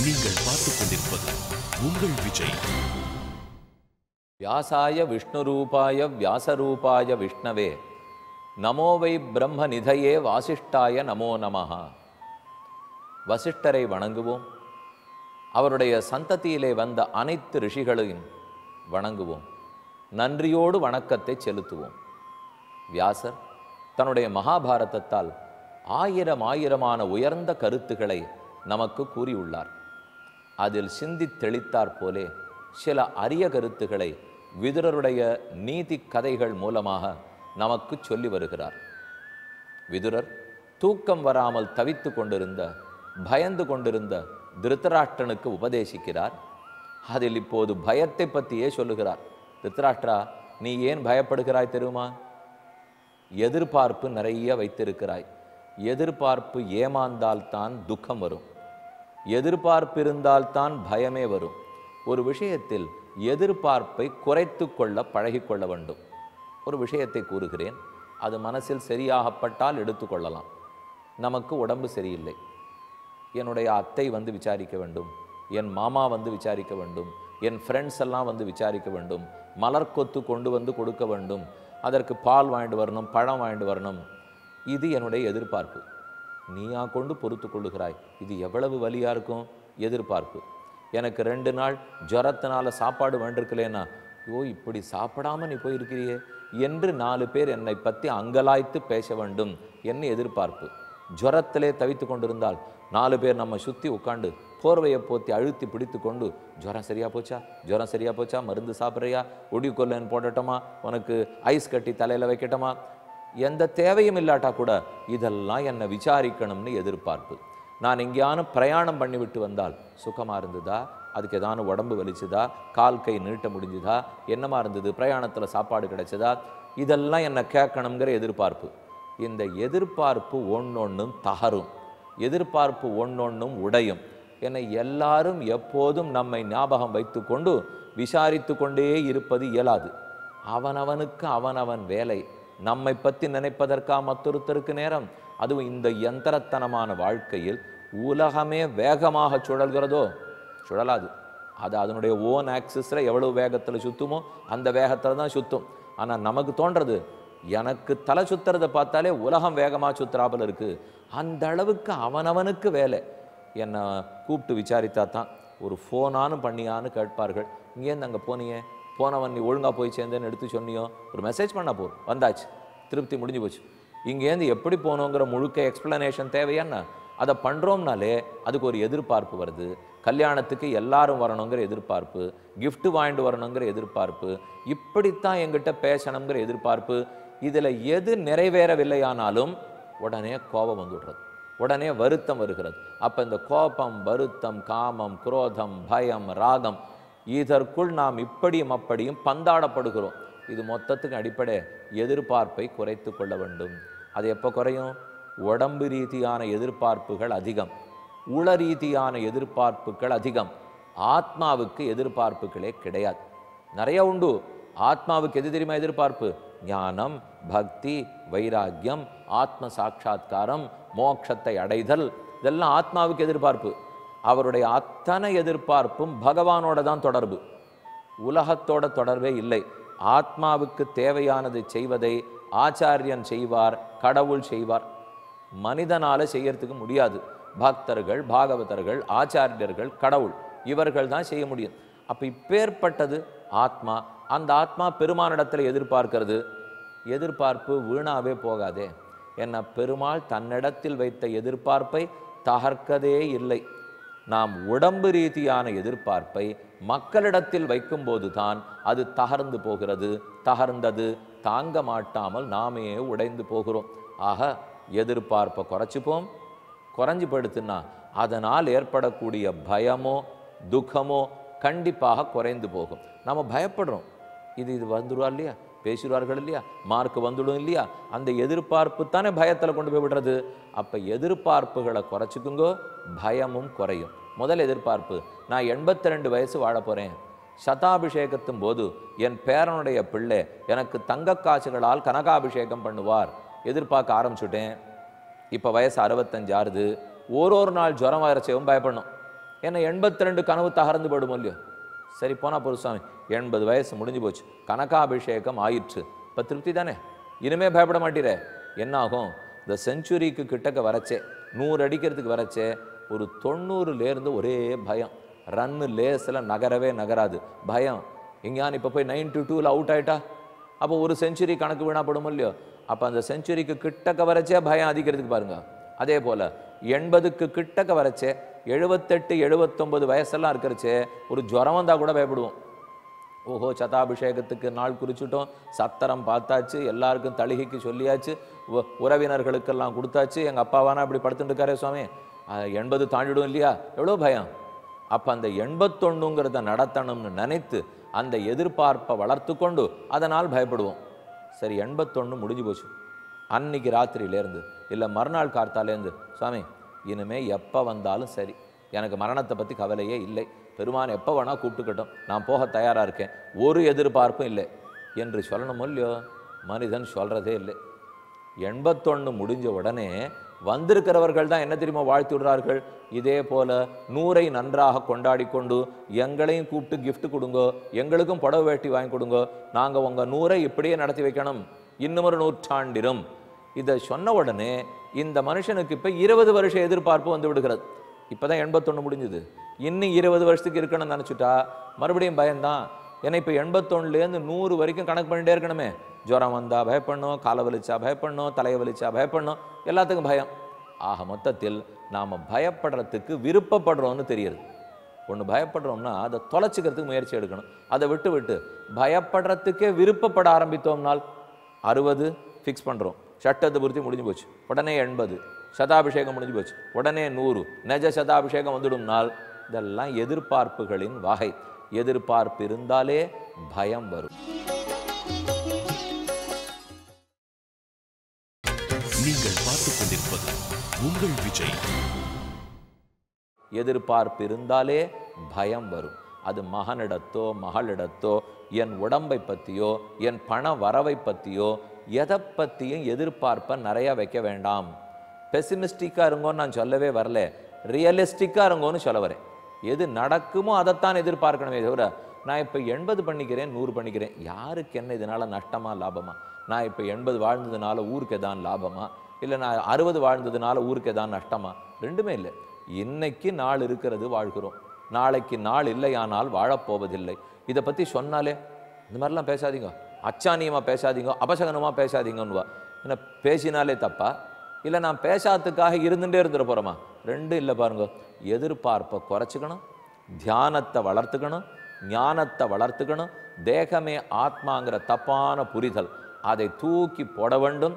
நீங்கள் பார்த்துக் கொண்டிருப்பது உங்கள் விஜய். வியாசாய விஷ்ணுரூபாய வியாசரூபாய விஷ்ணவே நமோ வை பிரம்ம நிதையே வாசிஷ்டாய நமோ நமஹ. வசிஷ்டரை வணங்குவோம். அவருடைய சந்ததியிலே வந்த அனைத்து ரிஷிகளையும் வணங்குவோம். நன்றியோடு வணக்கத்தை செலுத்துவோம். வியாசர் தன்னுடைய மகாபாரதத்தால் ஆயிரமான உயர்ந்த கருத்துக்களை நமக்கு கூறியுள்ளார். அதில் சிந்தித் தெளித்தாற் போலே சில அரிய கருத்துக்களை விதுரருடைய நீதி கதைகள் மூலமாக நமக்கு சொல்லி வருகிறார். விதுரர் தூக்கம் வராமல் தவித்து கொண்டிருந்த பயந்து கொண்டிருந்த திருத்தராஷ்டிரனுக்கு உபதேசிக்கிறார். அதில் இப்போது பயத்தை பற்றியே சொல்லுகிறார். திருத்தராஷ்டிரா, நீ ஏன் பயப்படுகிறாய் தெரியுமா? எதிர்பார்ப்பு நிறைய வைத்திருக்கிறாய். எதிர்பார்ப்பு ஏமாந்தால்தான் துக்கம் வரும். எதிர்பார்ப்பு இருந்தால்தான் பயமே வரும். ஒரு விஷயத்தில் எதிர்பார்ப்பை குறைத்து கொள்ள பழகிக்கொள்ள வேண்டும். ஒரு விஷயத்தை கூறுகிறேன், அது மனசில் சரியாகப்பட்டால் எடுத்துக்கொள்ளலாம். நமக்கு உடம்பு சரியில்லை, என்னுடைய அத்தை வந்து விசாரிக்க வேண்டும், என் மாமா வந்து விசாரிக்க வேண்டும், என் ஃப்ரெண்ட்ஸ் எல்லாம் வந்து விசாரிக்க வேண்டும், மலர் கொத்து கொண்டு வந்து கொடுக்க வேண்டும், அதற்கு பால் வாங்கிட்டு வரணும், பழம் வாங்கிட்டு வரணும். இது என்னுடைய எதிர்பார்ப்பு. நீயா கொண்டு பொறுத்து கொள்ளுகிறாய். இது எவ்வளவு வலியாக இருக்கும்? எதிர்பார்ப்பு. எனக்கு 2 நாள் ஜுரத்தினால சாப்பாடு வேண்டிருக்கலேன்னா, ஐயோ இப்படி சாப்பிடாமல் நீ போயிருக்கிறியே என்று 4 பேர் என்னை பற்றி அங்கலாய்த்து பேச வேண்டும் என்ன எதிர்பார்ப்பு. ஜுரத்திலே தவித்து கொண்டிருந்தால் 4 பேர் நம்ம சுற்றி உட்காண்டு போர்வையை போத்தி அழுத்தி பிடித்து கொண்டு, ஜுரம் சரியா போச்சா, ஜுரம் சரியா போச்சா, மருந்து சாப்பிட்றியா, ஒடிக்கொல்லன்னு போடட்டோமா, உனக்கு ஐஸ் கட்டி தலையில் வைக்கட்டோமா, எந்த தேவையும் இல்லாட்டா கூட இதெல்லாம் என்னை விசாரிக்கணும்னு எதிர்பார்ப்பு. நான் எங்கேயான பிரயாணம் பண்ணிவிட்டு வந்தால் சுகமாக இருந்ததா, அதுக்கு ஏதான உடம்பு வலிச்சுதா, கால் கை நீட்ட முடிஞ்சுதா, என்னமா இருந்தது, பிரயாணத்தில் சாப்பாடு கிடைச்சதா, இதெல்லாம் என்னை கேட்கணுங்கிற எதிர்பார்ப்பு. இந்த எதிர்பார்ப்பு ஒன்னொன்னும் தகரும், எதிர்பார்ப்பு ஒன்னொன்னும் உடையும். என்னை எல்லாரும் எப்போதும் நம்மை ஞாபகம் வைத்து கொண்டு விசாரித்து கொண்டே இருப்பது இயலாது. அவனவனுக்கு அவனவன் வேலை. நம்மை பற்றி நினைப்பதற்கா மற்றொருத்தருக்கு நேரம்? அதுவும் இந்த யந்திரத்தனமான வாழ்க்கையில் உலகமே வேகமாக சுழல்கிறதோ? சுழலாது. அது அதனுடைய ஓன் ஆக்சிஸில் எவ்வளவு வேகத்தில் சுற்றுமோ அந்த வேகத்தில் தான் சுற்றும். ஆனால் நமக்கு தோன்றது, எனக்கு தலை சுற்றுறதை பார்த்தாலே உலகம் வேகமாக சுற்றுறாப்பில் இருக்குது. அந்த அளவுக்கு அவனவனுக்கு வேலை. என்னை கூப்பிட்டு விசாரித்தா தான், ஒரு ஃபோனானு பண்ணியான்னு கேட்பார்கள். இங்கேருந்து அங்கே போனியே, போனவன் நீ ஒழுங்காக போய் சேர்ந்தேன்னு எடுத்து சொன்னியோ, ஒரு மெசேஜ் பண்ண போதும், வந்தாச்சு, திருப்தி முடிஞ்சு போச்சு. இங்கேருந்து எப்படி போகணுங்கிற முழுக்க எக்ஸ்பிளனேஷன் தேவையான்னா, அதை பண்ணுறோம்னாலே அதுக்கு ஒரு எதிர்பார்ப்பு வருது. கல்யாணத்துக்கு எல்லாரும் வரணுங்கிற எதிர்பார்ப்பு, கிஃப்ட் வாங்கிட்டு வரணுங்கிற எதிர்பார்ப்பு, இப்படித்தான் எங்கிட்ட பேசணுங்கிற எதிர்பார்ப்பு. இதில் எது நிறைவேறவில்லையானாலும் உடனே கோபம் வந்துடுறது, உடனே வருத்தம் வருகிறது. அப்போ இந்த கோபம், வருத்தம், காமம், குரோதம், பயம், ராகம், இதற்குள் நாம் இப்படியும் அப்படியும் பந்தாடப்படுகிறோம். இது மொத்தத்துக்கு அடிப்படை எதிர்பார்ப்பை குறைத்து கொள்ள வேண்டும். அது எப்போ குறையும்? உடம்பு ரீதியான எதிர்பார்ப்புகள் அதிகம், உள ரீதியான எதிர்பார்ப்புகள் அதிகம். ஆத்மாவுக்கு எதிர்பார்ப்புகளே கிடையாது. நிறைய உண்டு. ஆத்மாவுக்கு எது தெரியுமா எதிர்பார்ப்பு? ஞானம், பக்தி, வைராக்கியம், ஆத்ம சாட்சா்காரம், மோட்சத்தை அடைதல், இதெல்லாம் ஆத்மாவுக்கு எதிர்பார்ப்பு. அவருடைய அத்தனை எதிர்பார்ப்பும் பகவானோட தான் தொடர்பு, உலகத்தோட தொடர்பே இல்லை. ஆத்மாவுக்கு தேவையானதை செய்வதை ஆச்சாரியன் செய்வார், கடவுள் செய்வார். மனிதனால செய்யறதுக்கு முடியாது. பக்தர்கள், பாகவதர்கள், ஆச்சாரியர்கள், கடவுள், இவர்கள் தான் செய்ய முடியும். அப்போ இப்பேற்பட்டது ஆத்மா. அந்த ஆத்மா பெருமானிடத்தில் எதிர்பார்க்கிறது. எதிர்பார்ப்பு வீணாவே போகாதே. என்ன, பெருமாள் தன்னிடத்தில் வைத்த எதிர்பார்ப்பை தகர்க்கதே இல்லை. நாம் உடம்பு ரீதியான எதிர்பார்ப்பை மக்களிடத்தில் வைக்கும்போது தான் அது தகர்ந்து போகிறது. தகர்ந்தது தாங்க மாட்டாமல் நாமே உடைந்து போகிறோம். ஆக எதிர்பார்ப்பை குறைச்சிப்போம். குறைஞ்சி படுத்துனா அதனால் ஏற்படக்கூடிய பயமோ துக்கமோ கண்டிப்பாக குறைந்து போகும். நம்ம பயப்படுறோம், இது வந்துடுவா இல்லையா, பேசிடுவார்கள் இல்லையா, மார்க் வந்துடும் இல்லையா, அந்த எதிர்பார்ப்பு தானே பயத்தில் கொண்டு போய் விடுறது. அப்போ எதிர்பார்ப்புகளை குறைச்சிக்குங்கோ, பயமும் குறையும். முதல் எதிர்பார்ப்பு, நான் 82 வயசு வாழ போகிறேன், சதாபிஷேகத்தும் போது என் பேரனுடைய பிள்ளை எனக்கு தங்க காசுகளால் கனகாபிஷேகம் பண்ணுவார் எதிர்பார்க்க ஆரம்பிச்சுட்டேன். இப்போ வயசு 65 ஆறுது. ஒரு நாள் ஜுரம் வைரச்சையும் பயப்படணும். ஏன்னா 82 கனவு தகர்ந்து போயிடும் இல்லையோ. சரி போனால் பொருசாமி 80 வயசு முடிஞ்சு போச்சு, கனகாபிஷேகம் ஆயிற்று, இப்போ திருப்தி தானே, இனிமே பயப்பட மாட்டீரே. என்ன ஆகும்? இந்த செஞ்சுரிக்கு கிட்டக்க வரச்சே, 100 அடிக்கிறதுக்கு வரச்சே ஒரு 90லேருந்து ஒரே பயம். ரன்னு லேஸில் நகரவே நகராது, பயம். எங்கேயான் இப்போ போய் 92ல் அவுட் ஆகிட்டா அப்போ ஒரு செஞ்சுரி கணக்கு வீணாப்படும் இல்லையோ. அப்போ அந்த செஞ்சுரிக்கு கிட்டக்க வரச்சே பயம் அதிகரிக்கிறதுக்கு பாருங்க. அதே போல் 80க்கு கிட்டக்க வரச்சே, 78 79 வயசெல்லாம் இருக்கிறச்சே ஒரு ஜுரம் வந்தால் கூட பயப்படுவோம். ஓஹோ, சதாபிஷேகத்துக்கு நாள் குறிச்சிட்டோம், சத்திரம் பார்த்தாச்சு, எல்லாருக்கும் தளிகைக்கு சொல்லியாச்சு, உறவினர்களுக்கெல்லாம் கொடுத்தாச்சு, எங்கள் அப்பாவானா இப்படி படுத்துட்டு இருக்காரே சுவாமி, 80 தாண்டிடும் இல்லையா, எவ்வளோ பயம். அப்போ அந்த 81ங்கிறத நடத்தணும்னு நினைத்து அந்த எதிர்பார்ப்பை வளர்த்து கொண்டு அதனால் பயப்படுவோம். சரி 81 முடிஞ்சு போச்சு, அன்னைக்கு ராத்திரியிலேருந்து இல்லை மறுநாள் கார்த்தாலேருந்து சுவாமி இனிமேல் எப்போ வந்தாலும் சரி, எனக்கு மரணத்தை பற்றி கவலையே இல்லை, பெருமான் எப்போ வேணால் கூப்பிட்டுக்கட்டும், நான் போக தயாராக இருக்கேன், ஒரு எதிர்பார்ப்பும் இல்லை என்று சொல்லணும் இல்லையோ. மனிதன் சொல்கிறதே இல்லை. 81 முடிஞ்ச உடனே வந்திருக்கிறவர்கள் தான் என்ன தெரியுமா வாழ்த்து விடுறார்கள், இதே போல 100ஐ நன்றாக கொண்டாடி கொண்டு எங்களையும் கூப்பிட்டு கிஃப்ட் கொடுங்கோ, எங்களுக்கும் புடவை வேட்டி வாங்கி கொடுங்கோ, நாங்கள் உங்கள் 100ஐ இப்படியே நடத்தி வைக்கணும், இன்னும் ஒரு 100ஆண்டிரும். இதை சொன்ன உடனே இந்த மனுஷனுக்கு இப்போ 20 வருஷ எதிர்பார்ப்பு வந்து விடுகிறது. இப்போ தான் 81 முடிஞ்சுது, இன்னும் 20 வருஷத்துக்கு இருக்கணும்னு நினச்சிட்டா மறுபடியும் பயம்தான். ஏன்னா இப்போ 81லேருந்து 100 வரைக்கும் கணக்கு பண்ணிட்டே இருக்கணுமே. ஜுரம் வந்தால் பயப்படணும், காலை வலிச்சா பயப்படணும், தலையை வலிச்சா பயப்படணும், எல்லாத்துக்கும் பயம். ஆக மொத்தத்தில் நாம் பயப்படுறதுக்கு விருப்பப்படுறோம்னு தெரியுது. ஒன்று பயப்படுறோம்னா அதை தொலைச்சிக்கிறதுக்கு முயற்சி எடுக்கணும். அதை விட்டு விட்டு பயப்படுறதுக்கே விருப்பப்பட ஆரம்பித்தோம்னால் 60 ஃபிக்ஸ் பண்ணுறோம், சட்டத்தை பூர்த்தி முடிஞ்சு போச்சு, உடனே 80 சதாபிஷேகம் முடிஞ்சு போச்சு, உடனே 100 நெஜ சதாபிஷேகம் வந்துடும்னால் இதெல்லாம் எதிர்பார்ப்புகளின் வகை. எதிர்பார்ப்பு இருந்தாலே பயம் வரும். நீங்கள் பார்த்துக் கொண்டிருப்பது உங்கள் விஜய். எதிர்பார்ப்பு இருந்தாலே பயம் வரும். அது மகனிடத்தோ மகளிடத்தோ என் உடம்பை பற்றியோ என் பண வரவை பற்றியோ எதை பற்றியும் எதிர்பார்ப்பை நிறையா வைக்க வேண்டாம். பெசிமிஸ்டிக்காக இருங்கோன்னு நான் சொல்லவே வரல, ரியலிஸ்டிக்காக இருங்கோன்னு சொல்ல வரேன். எது நடக்குமோ அதைத்தான் எதிர்பார்க்கணுமே தவிர நான் இப்போ 80 பண்ணிக்கிறேன் 100 பண்ணிக்கிறேன், யாருக்கு என்ன இதனால் நஷ்டமா லாபமா? நான் இப்போ 80 வாழ்ந்ததுனால ஊருக்கு எதான் லாபமா, இல்லை நான் 60 வாழ்ந்ததுனால ஊருக்கு எதான் நஷ்டமா? ரெண்டுமே இல்லை. இன்னைக்கு நாள் இருக்கிறது வாழ்கிறோம், நாளைக்கு நாள் இல்லையானால் வாழப்போவதில்லை. இதை பற்றி சொன்னாலே இந்த மாதிரிலாம் பேசாதீங்க, அச்சானியமாக பேசாதீங்க, அபசகனமாக பேசாதீங்கன்னுவா. என்ன பேசினாலே தப்பா, இல்லை நான் பேசாததுக்காக இருந்துகிட்டே இருந்துட போகிறோமா? ரெண்டும் இல்லை பாருங்க. எதிர்பார்ப்பை குறைச்சிக்கணும், தியானத்தை வளர்த்துக்கணும், ஞானத்தை வளர்த்துக்கணும், தேகமே ஆத்மாங்கிற தப்பான புரிதல் அதை தூக்கி போட வேண்டும்.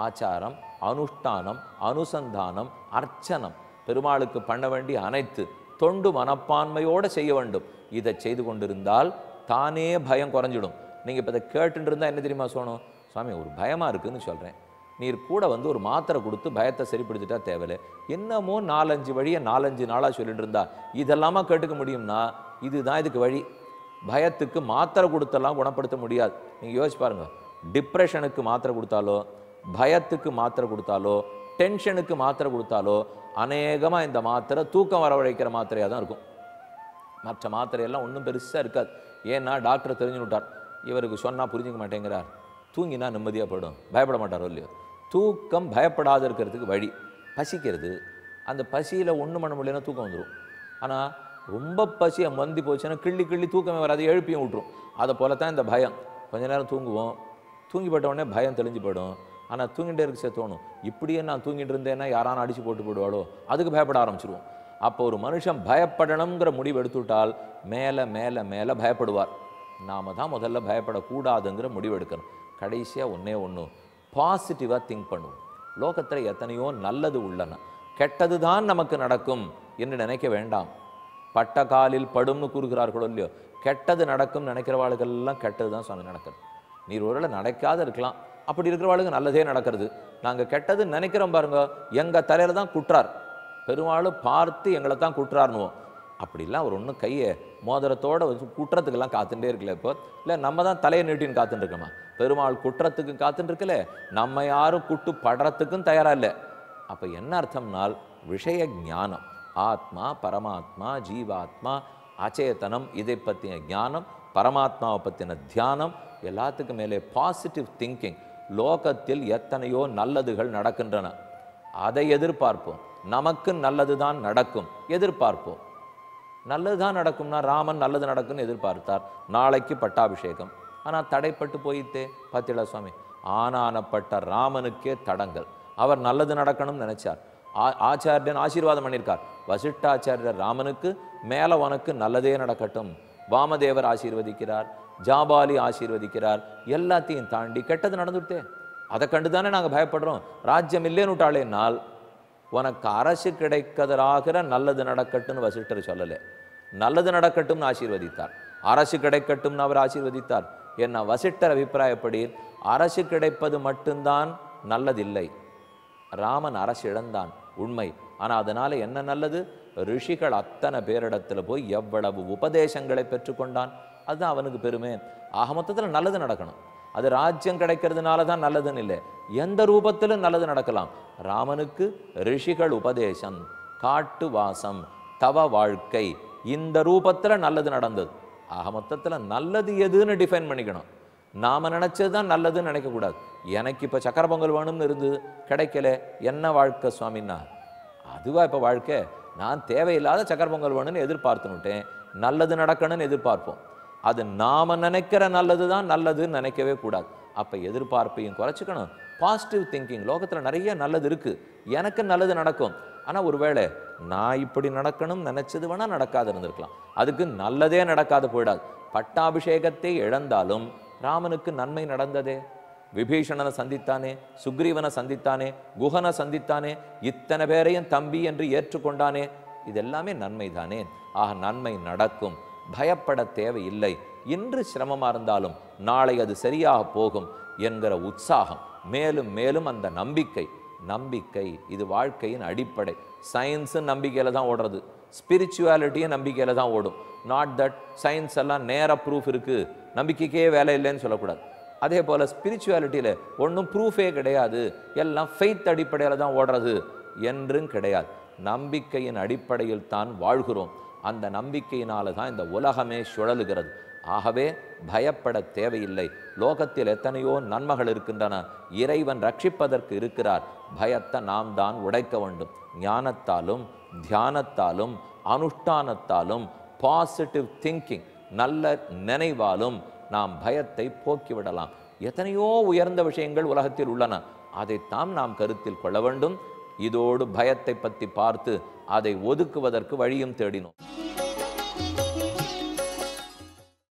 ஆச்சாரம், அனுஷ்டானம், அனுசந்தானம், அர்ச்சனம், பெருமாளுக்கு பண்ண வேண்டிய அனைத்து தொண்டு மனப்பான்மையோடு செய்ய வேண்டும். இதை செய்து கொண்டிருந்தால் தானே பயம் குறைஞ்சிடும். நீங்கள் இப்போ இதை கேட்டுட்டு இருந்தால் என்ன தெரியுமா சொல்லணும், சுவாமி ஒரு பயமாக இருக்குதுன்னு சொல்கிறேன், நீர் கூட வந்து ஒரு மாத்திரை கொடுத்து பயத்தை சரிப்படுத்திட்டா தேவையில்லை, என்னமோ 4-5 வழியை 4-5 நாளாக சொல்லிட்டு இருந்தா இதெல்லாமா கேட்டுக்க முடியும்னா இதுதான் இதுக்கு வழி. பயத்துக்கு மாத்திரை கொடுத்தெல்லாம் குணப்படுத்த முடியாது. நீங்கள் யோசிச்சு பாருங்கள், டிப்ரெஷனுக்கு மாத்திரை கொடுத்தாலோ, பயத்துக்கு மாத்திரை கொடுத்தாலோ, டென்ஷனுக்கு மாத்திரை கொடுத்தாலோ அநேகமாக இந்த மாத்திரை தூக்கம் வரவழைக்கிற மாத்திரையாக தான் இருக்கும். மற்ற மாத்திரையெல்லாம் ஒன்றும் பெருசாக இருக்காது. ஏன்னா டாக்டர் தெரிஞ்சு விட்டார், இவருக்கு சொன்னால் புரிஞ்சிக்க மாட்டேங்கிறார், தூங்கினா நிம்மதியாக போயிடும், பயப்பட மாட்டாரோ இல்லையோ. தூக்கம் பயப்படாத இருக்கிறதுக்கு வழி பசிக்கிறது. அந்த பசியில் ஒன்றும் பண்ண முடியலன்னா தூக்கம் வந்துடும். ஆனால் ரொம்ப பசியை மந்தி போச்சுன்னா கிள்ளி கிள்ளி தூக்கமே வராது, எழுப்பியும் விட்டுரும். அதை போல தான் இந்த பயம். கொஞ்ச நேரம் தூங்குவோம், தூங்கி போட்ட உடனே பயம் தெளிஞ்சு போயிடும். ஆனால் தூங்கிட்டே இருக்க தோணும், இப்படியே நான் தூங்கிட்டு இருந்தேன்னா யாரான அடித்து போட்டு போடுவாளோ, அதுக்கு பயப்பட ஆரம்பிச்சிருவோம். அப்போ ஒரு மனுஷன் பயப்படணுங்கிற முடிவு எடுத்துவிட்டால் மேலே மேலே மேலே பயப்படுவார். நாம் தான் முதல்ல பயப்படக்கூடாதுங்கிற முடிவு எடுக்கணும். கடைசியாக ஒன்று பாசிட்டிவாக திங்க் பண்ணுவோம். லோகத்தில் எத்தனையோ நல்லது உள்ளன, கெட்டது தான் நமக்கு நடக்கும் என்று நினைக்க வேண்டாம். பட்ட காலில் படும்னு கூறுகிறார்களோ இல்லையோ, கெட்டது நடக்கும் நினைக்கிறவாளுக்கெல்லாம் கெட்டது தான் சுவாமி நடக்கிறது. நீர் ஒருவேளை நடக்காத இருக்கலாம், அப்படி இருக்கிறவாளுக்கு நல்லதே நடக்கிறது. நாங்கள் கெட்டது நினைக்கிறோம் பாருங்க, எங்கள் தலையில் தான் குற்றார், பெருமாளும் பார்த்து எங்களை தான் குற்றார்னுவோம். அப்படிலாம் ஒரு ஒன்றும் கையை மோதிரத்தோடு வச்சு குற்றத்துக்கெல்லாம் காத்துட்டே இருக்கல. இப்போ இல்லை நம்ம தான் தலையை நீட்டின்னு காத்துட்டு இருக்கோமா? பெருமாள் குற்றத்துக்கு காத்துட்டு இருக்கல, நம்ம யாரும் குட்டு படுறதுக்கும் தயாராக இல்லை. அப்போ என்ன அர்த்தம்னால் விஷய ஞானம், ஆத்மா, பரமாத்மா, ஜீவாத்மா, அச்சேதனம், இதை பற்றின ஞானம், பரமாத்மாவை பற்றின தியானம், எல்லாத்துக்கும் மேலே பாசிட்டிவ் திங்கிங். லோகத்தில் எத்தனையோ நல்லதுகள் நடக்கின்றன, அதை எதிர்பார்ப்போம். நமக்கு நல்லது தான் நடக்கும், எதிர்பார்ப்போம். நல்லது தான் நடக்கும்னா ராமன் நல்லது நடக்கும்னு எதிர்பார்த்தார். நாளைக்கு பட்டாபிஷேகம், ஆனால் தடைப்பட்டு போயிட்டே. பார்த்தீங்களா சுவாமி, ஆனானப்பட்ட ராமனுக்கே தடங்கள். அவர் நல்லது நடக்கணும்னு நினைச்சார். ஆச்சாரியன் ஆசீர்வாதம் பண்ணியிருக்கார். வசிஷ்டாச்சாரியர் ராமனுக்கு மேலே உனக்கு நல்லதே நடக்கட்டும். வாமதேவர் ஆசீர்வதிக்கிறார், ஜாபாலி ஆசீர்வதிக்கிறார். எல்லாத்தையும் தாண்டி கெட்டது நடந்துட்டே. அதை கண்டு தானே நாங்கள் பயப்படுறோம். ராஜ்யம் இல்லேன்னு விட்டாளேனால் உனக்கு அரசு கிடைக்கதராகிற நல்லது நடக்கட்டும்னு வசிஷ்டர் சொல்லலை, நல்லது நடக்கட்டும்னு ஆசீர்வதித்தார். அரசு கிடைக்கட்டும்னு அவர் ஆசீர்வதித்தார். என்ன வசிஷ்டர் அபிப்பிராயப்படி அரசு கிடைப்பது மட்டும்தான் நல்லதில்லை. ராமன் அரசு இழந்தான் உண்மை, ஆனால் அதனால என்ன நல்லது? ரிஷிகள் அத்தனை பேரிடத்தில் போய் எவ்வளவு உபதேசங்களை பெற்றுக்கொண்டான். அதுதான் அவனுக்கு பெருமை. ஆக மொத்தத்தில் நல்லது நடக்கணும். அது ராஜ்யம் கிடைக்கிறதுனால தான் நல்லதுன்னு இல்லை, எந்த ரூபத்திலும் நல்லது நடக்கலாம். ராமனுக்கு ரிஷிகள் உபதேசம், காட்டு வாசம், தவ வாழ்க்கை, இந்த ரூபத்தில் நல்லது நடந்தது. ஆக மொத்தத்தில் நல்லது எதுன்னு டிஃபைன் பண்ணிக்கணும். நாம் நினச்சது தான் நல்லதுன்னு நினைக்கக்கூடாது. எனக்கு இப்போ சக்கரை பொங்கல் வேணும்னு இருந்தது, கிடைக்கல, என்ன வாழ்க்கை சுவாமின்னா அதுவா இப்போ வாழ்க்கை? நான் தேவையில்லாத சக்கரை பொங்கல் வேணும்னு எதிர்பார்த்துனுட்டேன். நல்லது நடக்கணும்னு எதிர்பார்ப்போம். அது நாம் நினைக்கிற நல்லது தான் நல்லதுன்னு நினைக்கவே கூடாது. அப்போ எதிர்பார்ப்பையும் குறைச்சிக்கணும். Positive thinking. லோகத்தில் நிறைய நல்லது இருக்குது, எனக்கு நல்லது நடக்கும். ஆனால் ஒருவேளை நான் இப்படி நடக்கணும்னு நினச்சது வேணால் நடக்காது இருந்திருக்கலாம். அதுக்கு நல்லதே நடக்காது போயிடாது. பட்டாபிஷேகத்தை இழந்தாலும் ராமனுக்கு நன்மை நடந்ததே. விபீஷணனை சந்தித்தானே, சுக்ரீவனை சந்தித்தானே, குஹனை சந்தித்தானே, இத்தனை பேரையும் தம்பி என்று ஏற்றுக்கொண்டானே. இதெல்லாமே நன்மை தானே. ஆக நன்மை நடக்கும், பயப்பட தேவையில்லை. இன்று சிரமமாக இருந்தாலும் நாளை அது சரியாக போகும் என்கிற உற்சாகம், மேலும் மேலும் அந்த நம்பிக்கை. நம்பிக்கை இது வாழ்க்கையின் அடிப்படை. சயின்ஸு நம்பிக்கையில் தான் ஓடுறது, ஸ்பிரிச்சுவாலிட்டியும் நம்பிக்கையில் தான் ஓடும். நாட் தட் சயின்ஸ் எல்லாம் நேர ப்ரூஃப் இருக்குது, நம்பிக்கைக்கே வேலை இல்லைன்னு சொல்லக்கூடாது. அதே போல் ஸ்பிரிச்சுவாலிட்டியில் ஒன்றும் ப்ரூஃபே கிடையாது, எல்லாம் ஃபெய்த் அடிப்படையில் தான் ஓடுறது என்றும் கிடையாது. நம்பிக்கையின் அடிப்படையில் தான் வாழ்கிறோம். அந்த நம்பிக்கையினால தான் இந்த உலகமே சுழலுகிறது. ஆகவே பயப்பட தேவையில்லை. லோகத்தில் எத்தனையோ நன்மைகள் இருக்கின்றன, இறைவன் ரட்சிப்பதற்கு இருக்கிறார். பயத்தை நாம் தான் உடைக்க வேண்டும். ஞானத்தாலும் தியானத்தாலும் அனுஷ்டானத்தாலும் பாசிட்டிவ் திங்கிங், நல்ல நினைவாலும் நாம் பயத்தை போக்கிவிடலாம். எத்தனையோ உயர்ந்த விஷயங்கள் உலகத்தில் உள்ளன, அதைத்தான் நாம் கருத்தில் கொள்ள வேண்டும். இதோடு பயத்தை பற்றி பார்த்து அதை ஒதுக்குவதற்கு வழியும் தேடினோம்.